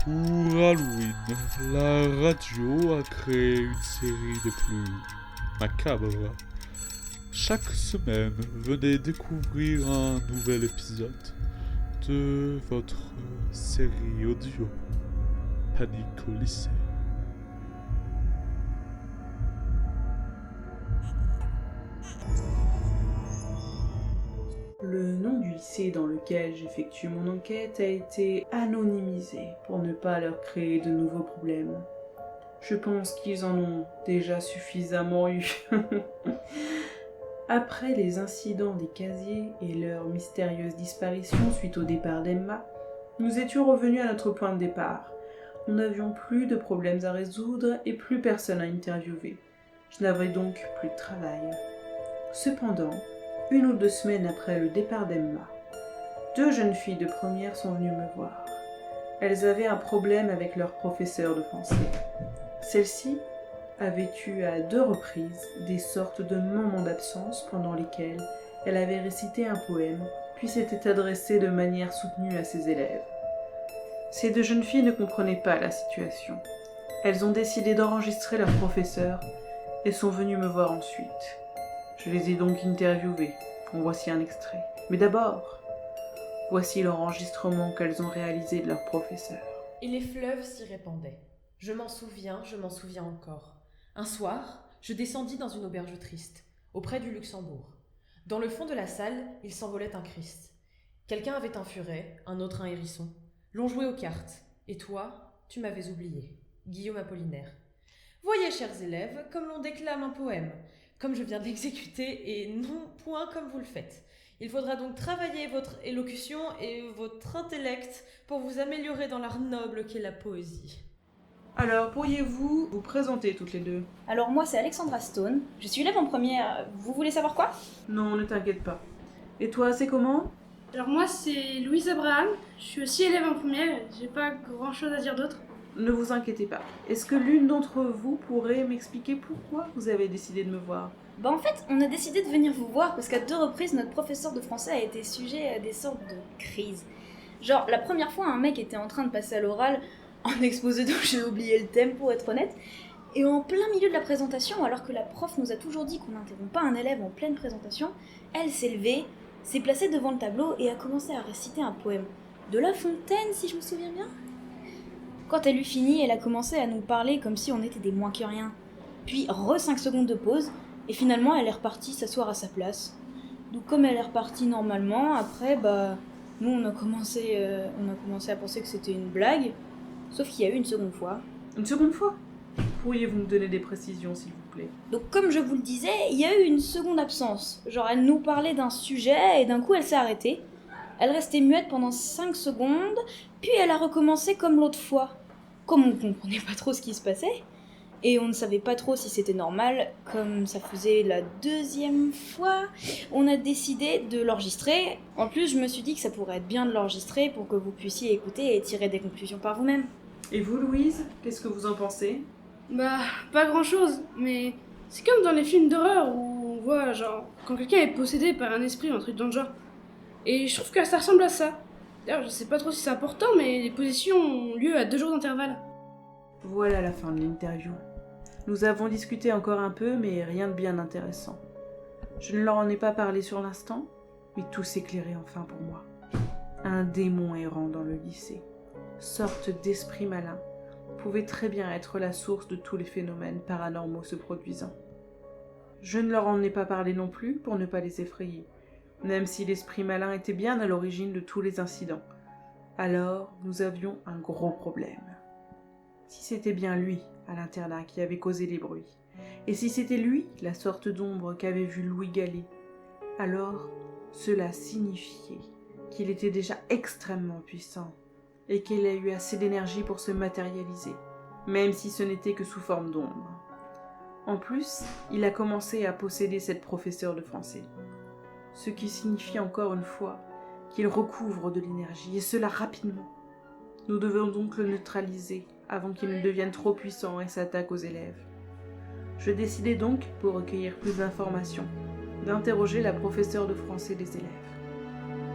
Pour Halloween, la radio a créé une série des plus macabres. Chaque semaine, venez découvrir un nouvel épisode de votre série audio Panique au lycée. Le nom du lycée dans lequel j'effectue mon enquête a été anonymisé pour ne pas leur créer de nouveaux problèmes. Je pense qu'ils en ont déjà suffisamment eu. Après les incidents des casiers et leur mystérieuse disparition suite au départ d'Emma, nous étions revenus à notre point de départ. Nous n'avions plus de problèmes à résoudre et plus personne à interviewer. Je n'avais donc plus de travail. Cependant, 1 ou 2 semaines après le départ d'Emma, 2 jeunes filles de première sont venues me voir. Elles avaient un problème avec leur professeur de français. Celle-ci avait eu à 2 reprises des sortes de moments d'absence pendant lesquels elle avait récité un poème, puis s'était adressée de manière soutenue à ses élèves. Ces 2 jeunes filles ne comprenaient pas la situation. Elles ont décidé d'enregistrer leur professeur et sont venues me voir ensuite. Je les ai donc interviewées. En voici un extrait. Mais d'abord, voici l'enregistrement qu'elles ont réalisé de leur professeur. Et les fleuves s'y répandaient. Je m'en souviens encore. Un soir, je descendis dans une auberge triste, auprès du Luxembourg. Dans le fond de la salle, il s'envolait un Christ. Quelqu'un avait un furet, un autre un hérisson. L'on jouait aux cartes. Et toi, tu m'avais oublié. Guillaume Apollinaire. Voyez, chers élèves, comme l'on déclame un poème, comme je viens de l'exécuter, et non point comme vous le faites. Il faudra donc travailler votre élocution et votre intellect pour vous améliorer dans l'art noble qu'est la poésie. Alors, pourriez-vous vous présenter toutes les 2 ? Alors moi c'est Alexandra Stone, je suis élève en première, vous voulez savoir quoi? Non, ne t'inquiète pas. Et toi, c'est comment ? Alors moi c'est Louise Abraham, je suis aussi élève en première, j'ai pas grand chose à dire d'autre. Ne vous inquiétez pas. Est-ce que l'une d'entre vous pourrait m'expliquer pourquoi vous avez décidé de me voir ? Bah en fait on a décidé de venir vous voir parce qu'à 2 reprises notre professeur de français a été sujet à des sortes de crises. Genre la première fois un mec était en train de passer à l'oral en exposé dont j'ai oublié le thème pour être honnête, et en plein milieu de la présentation, alors que la prof nous a toujours dit qu'on n'interrompt pas un élève en pleine présentation, elle s'est levée, s'est placée devant le tableau et a commencé à réciter un poème. De La Fontaine, si je me souviens bien. Quand elle eut fini, elle a commencé à nous parler comme si on était des moins que rien. Puis, 5 secondes de pause, et finalement elle est repartie s'asseoir à sa place. Donc comme elle est repartie normalement, après, nous on a commencé à penser que c'était une blague, sauf qu'il y a eu une seconde fois. Une seconde fois ? Pourriez-vous me donner des précisions, s'il vous plaît ? Donc comme je vous le disais, il y a eu une seconde absence. Genre elle nous parlait d'un sujet et d'un coup elle s'est arrêtée. Elle restait muette pendant 5 secondes, puis elle a recommencé comme l'autre fois. Comme on comprenait pas trop ce qui se passait, et on ne savait pas trop si c'était normal, comme ça faisait la 2e fois, on a décidé de l'enregistrer. En plus, je me suis dit que ça pourrait être bien de l'enregistrer pour que vous puissiez écouter et tirer des conclusions par vous-même. Et vous, Louise, qu'est-ce que vous en pensez ? Bah pas grand chose, mais c'est comme dans les films d'horreur où on voit genre quand quelqu'un est possédé par un esprit ou un truc dans le genre. Et je trouve que ça ressemble à ça. D'ailleurs je sais pas trop si c'est important, mais les positions ont lieu à 2 jours d'intervalle. Voilà la fin de l'interview. Nous avons discuté encore un peu, mais rien de bien intéressant. Je ne leur en ai pas parlé sur l'instant, mais tout s'éclairait enfin pour moi. Un démon errant dans le lycée, sorte d'esprit malin, pouvait très bien être la source de tous les phénomènes paranormaux se produisant. Je ne leur en ai pas parlé non plus pour ne pas les effrayer, même si l'esprit malin était bien à l'origine de tous les incidents. Alors, nous avions un gros problème. Si c'était bien lui, à l'internat, qui avait causé les bruits, et si c'était lui, la sorte d'ombre qu'avait vue Louis Gallet, alors cela signifiait qu'il était déjà extrêmement puissant, et qu'il a eu assez d'énergie pour se matérialiser, même si ce n'était que sous forme d'ombre. En plus, il a commencé à posséder cette professeure de français, ce qui signifie encore une fois qu'il recouvre de l'énergie, et cela rapidement. Nous devons donc le neutraliser avant qu'il ne devienne trop puissant et s'attaque aux élèves. Je décidai donc, pour recueillir plus d'informations, d'interroger la professeure de français des élèves.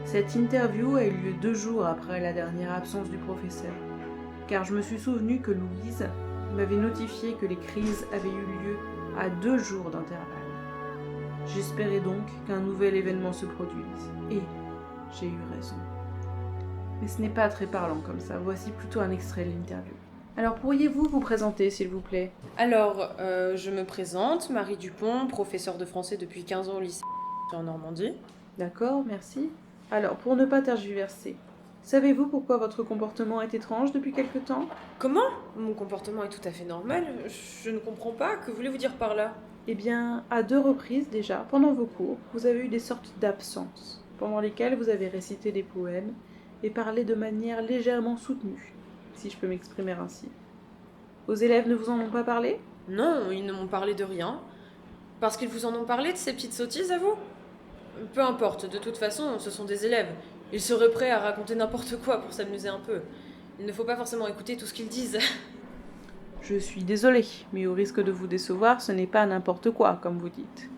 Cette interview a eu lieu 2 jours après la dernière absence du professeur, car je me suis souvenu que Louise m'avait notifié que les crises avaient eu lieu à 2 jours d'intervalle. J'espérais donc qu'un nouvel événement se produise, et j'ai eu raison. Mais ce n'est pas très parlant comme ça, voici plutôt un extrait de l'interview. Alors pourriez-vous vous présenter, s'il vous plaît? Alors, je me présente, Marie Dupont, professeure de français depuis 15 ans au lycée en Normandie. D'accord, merci. Alors, pour ne pas tergiverser, savez-vous pourquoi votre comportement est étrange depuis quelque temps? Comment? Mon comportement est tout à fait normal. Je ne comprends pas. Que voulez-vous dire par là? Eh bien, à 2 reprises déjà, pendant vos cours, vous avez eu des sortes d'absences, pendant lesquelles vous avez récité des poèmes et parlé de manière légèrement soutenue, si je peux m'exprimer ainsi. Vos élèves ne vous en ont pas parlé? Non, ils ne m'ont parlé de rien. Parce qu'ils vous en ont parlé de ces petites sottises à vous? Peu importe, de toute façon, ce sont des élèves. Ils seraient prêts à raconter n'importe quoi pour s'amuser un peu. Il ne faut pas forcément écouter tout ce qu'ils disent. Je suis désolée, mais au risque de vous décevoir, ce n'est pas n'importe quoi, comme vous dites.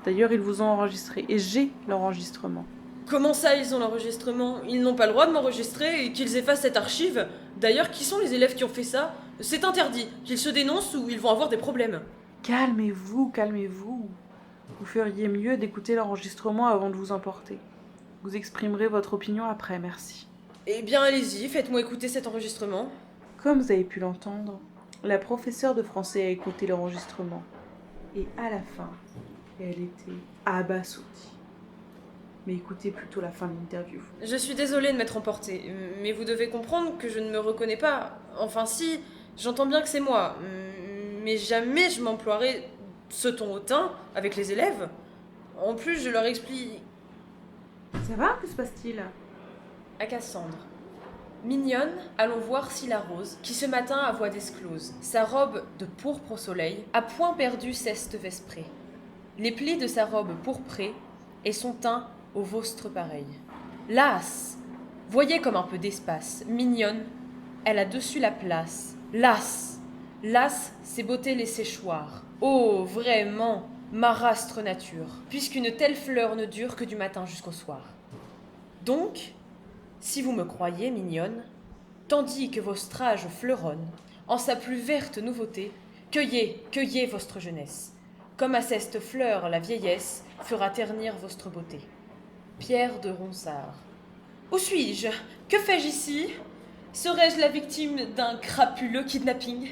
D'ailleurs, ils vous ont enregistré, et j'ai l'enregistrement. Comment ça, ils ont l'enregistrement? Ils n'ont pas le droit de m'enregistrer et qu'ils effacent cette archive. D'ailleurs, qui sont les élèves qui ont fait ça? C'est interdit. Qu'ils se dénoncent ou ils vont avoir des problèmes. Calmez-vous, calmez-vous. Vous feriez mieux d'écouter l'enregistrement avant de vous emporter. Vous exprimerez votre opinion après, merci. Eh bien, allez-y, faites-moi écouter cet enregistrement. Comme vous avez pu l'entendre, la professeure de français a écouté l'enregistrement. Et à la fin, elle était abasourdie. Mais écoutez plutôt la fin de l'interview. Je suis désolée de m'être emportée, mais vous devez comprendre que je ne me reconnais pas. Enfin si, j'entends bien que c'est moi, mais jamais je m'emploierai ce ton hautain avec les élèves. En plus, je leur explique... Ça va? Que se passe-t-il? À Cassandre. Mignonne, allons voir Scylla Rose, qui ce matin a voix d'esclose. Sa robe de pourpre au soleil a point perdu ceste vesprée. Les plis de sa robe pourprée et son teint au vôtre pareil. Lasse, voyez comme un peu d'espace. Mignonne, elle a dessus la place. Lasse, ses beautés les séchoirs. Oh, vraiment, marastre nature, puisqu'une telle fleur ne dure que du matin jusqu'au soir. Donc, si vous me croyez mignonne, tandis que votre âge fleuronne, en sa plus verte nouveauté, cueillez votre jeunesse, comme à cette fleur la vieillesse fera ternir votre beauté. Pierre de Ronsard. Où suis-je? Que fais-je ici? Serais-je la victime d'un crapuleux kidnapping?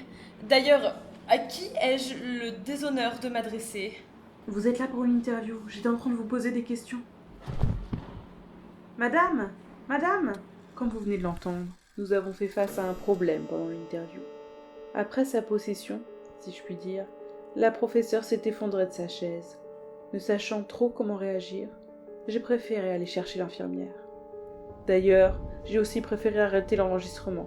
D'ailleurs, à qui ai-je le déshonneur de m'adresser? Vous êtes là pour une interview. J'étais en train de vous poser des questions. Madame! Comme vous venez de l'entendre, nous avons fait face à un problème pendant l'interview. Après sa possession, si je puis dire, la professeure s'est effondrée de sa chaise. Ne sachant trop comment réagir, j'ai préféré aller chercher l'infirmière. D'ailleurs, j'ai aussi préféré arrêter l'enregistrement.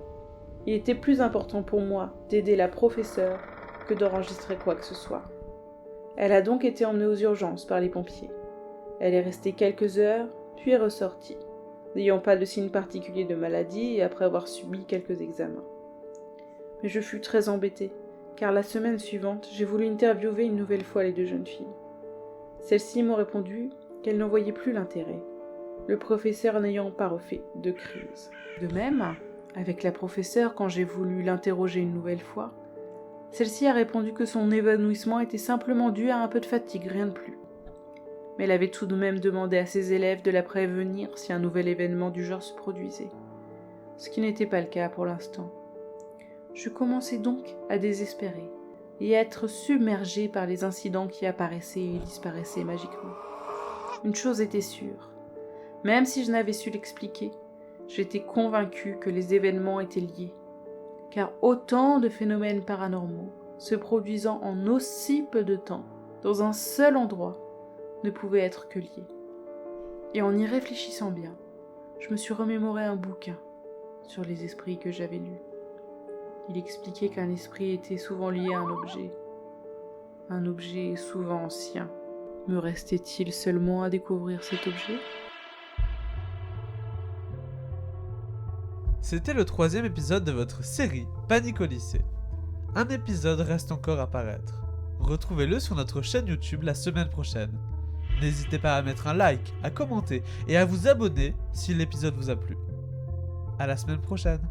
Il était plus important pour moi d'aider la professeure que d'enregistrer quoi que ce soit. Elle a donc été emmenée aux urgences par les pompiers. Elle est restée quelques heures, puis est ressortie, n'ayant pas de signe particulier de maladie et après avoir subi quelques examens. Mais je fus très embêtée, car la semaine suivante, j'ai voulu interviewer une nouvelle fois les 2 jeunes filles. Celles-ci m'ont répondu qu'elles n'en voyaient plus l'intérêt, le professeur n'ayant pas refait de crise. De même, avec la professeure, quand j'ai voulu l'interroger une nouvelle fois, celle-ci a répondu que son évanouissement était simplement dû à un peu de fatigue, rien de plus. Mais elle avait tout de même demandé à ses élèves de la prévenir si un nouvel événement du genre se produisait, ce qui n'était pas le cas pour l'instant. Je commençais donc à désespérer et à être submergée par les incidents qui apparaissaient et disparaissaient magiquement. Une chose était sûre, même si je n'avais su l'expliquer, j'étais convaincue que les événements étaient liés, car autant de phénomènes paranormaux se produisant en aussi peu de temps, dans un seul endroit, ne pouvaient être que liés. Et en y réfléchissant bien, je me suis remémoré un bouquin sur les esprits que j'avais lu. Il expliquait qu'un esprit était souvent lié à un objet souvent ancien. Me restait-il seulement à découvrir cet objet ? C'était le 3e épisode de votre série Panique au lycée. Un épisode reste encore à paraître. Retrouvez-le sur notre chaîne YouTube la semaine prochaine. N'hésitez pas à mettre un like, à commenter et à vous abonner si l'épisode vous a plu. À la semaine prochaine.